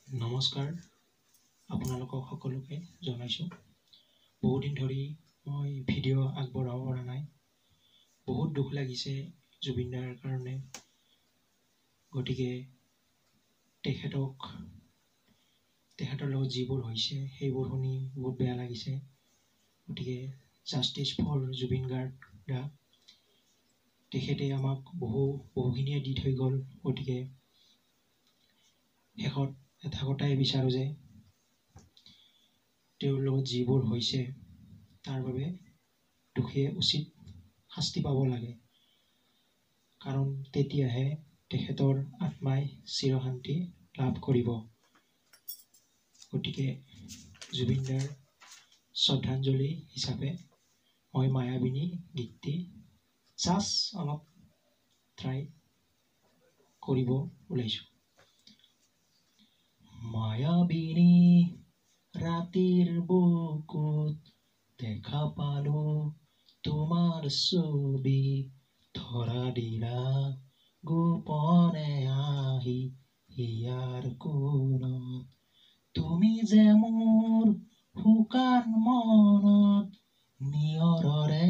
নমস্কাৰ আপোনালোকক সকলোকে জনাইছোঁ। বহুদিন ধৰি মই ভিডিঅ' আগবঢ়াব পৰা নাই। বহুত দুখ লাগিছে জুবিন দাৰ কাৰণে। গতিকে তেখেতৰ লগত যিবোৰ হৈছে সেইবোৰ শুনি বহুত বেয়া লাগিছে। গতিকে জাষ্টিছ ফৰ জুবিন গাৰ্গ দা। তেখেতে আমাক বহুখিনিয়ে দি থৈ গ'ল। গতিকে শেষত এটা কথাই বিচাৰোঁ যে তেওঁৰ লগত যিবোৰ হৈছে তাৰ বাবে দোষীয়ে উচিত শাস্তি পাব লাগে। কাৰণ তেতিয়াহে তেখেতৰ আত্মাই চিৰশান্তি লাভ কৰিব। গতিকে জুবিন দাৰ শ্ৰদ্ধাঞ্জলি হিচাপে মই মায়াবিনী গীতটি জাষ্ট অলপ ট্ৰাই কৰিব ওলাইছোঁ। মায়াবিনী ৰাতিৰ বুকুত দেখা পালো তোমাৰ ছবি, ধৰা দিলা গোপনে আহি হিয়াৰ কোণত। তুমি যে মোৰ শুকান মনত নিয়ৰৰে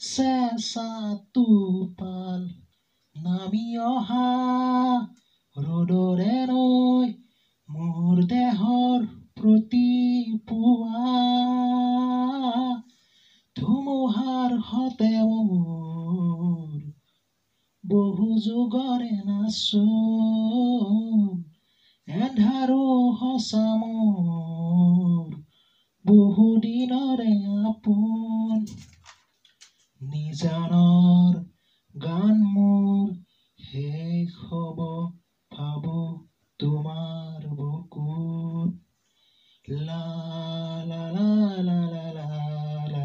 চেঁচা টোপাল, নামি অহা ৰ'দৰে নৈ মোৰ দেহৰ প্ৰতি পুৱা। ধুমুহাৰ সতে মোৰ বহু যুগৰে নাচোন, এন্ধাৰো সঁচা মোৰ বহু দিনৰে আপোন। নিজানৰ গান মোৰ শেষ হ'ব ভাবো তোমাৰ বুকুত। লা লা লা লা লা লা লা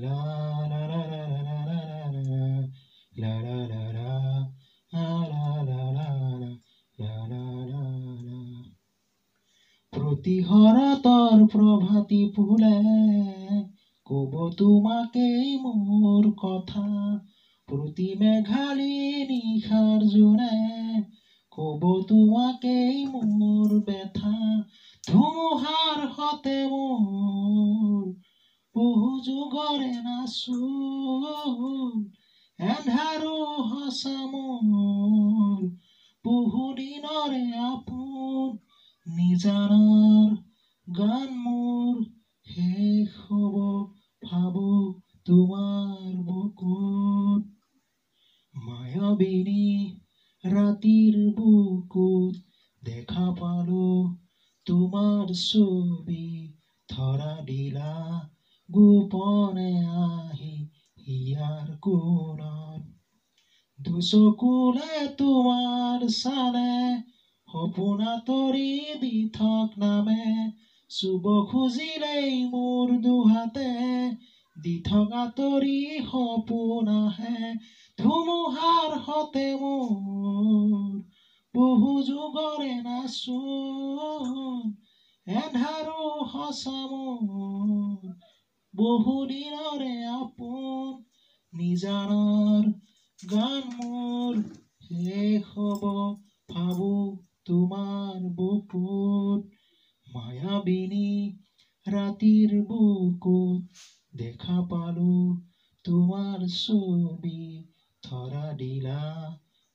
লা লা লা লা লা লা লা। প্ৰতিশৰতৰ প্ৰভাতী ফুলে কব তোমাকেই মোৰ কথা, প্ৰতি মেঘালী নিশাৰ জোনে কব তোমাকেই মোৰ ব্যথা। ধুমুহাৰ সতে মোৰ বহু যুগৰে নাচোন, এন্ধাৰো সঁচা মোৰ বহু দিনৰে আপোন। নিজানৰ গান মোৰ শেষ হ'ব ভাবো তোমাৰ বুকুত। মায়াবিনী ৰাতিৰ বুকুত দেখা পালো তোমাৰ ছবি, ধৰা দিলা গোপনে আহি হিয়াৰ কোণত। দুচকুলে তোমাৰ চালে সপোন আঁতৰি দি থক নামে, চুব খুজিলেই মোৰ দুহাতে দি থক আঁতৰি সপোন আহে। ধুমুহাৰ সতে মোৰ বহু যুগৰে নাচোন, এন্ধাৰো সঁচা মোৰ বহু দিনৰে আপোন। নিজানৰ গান মোৰ শেষ হ'ব ভাবো তোমাৰ বুকুত। মায়াবিনী ৰাতিৰ বুকুত দেখা পালো তোমাৰ ছবি, ধৰা দিলা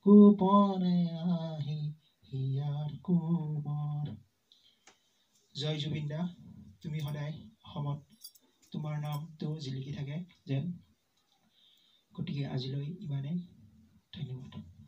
গোপনে আহি হিয়াৰ কোণত। জয় জুবিন দা। তুমি সদায় অসমত তোমাৰ নামটো জিলিকি থাকে যেন। গতিকে আজিলৈ ইমানেই। ধন্যবাদ।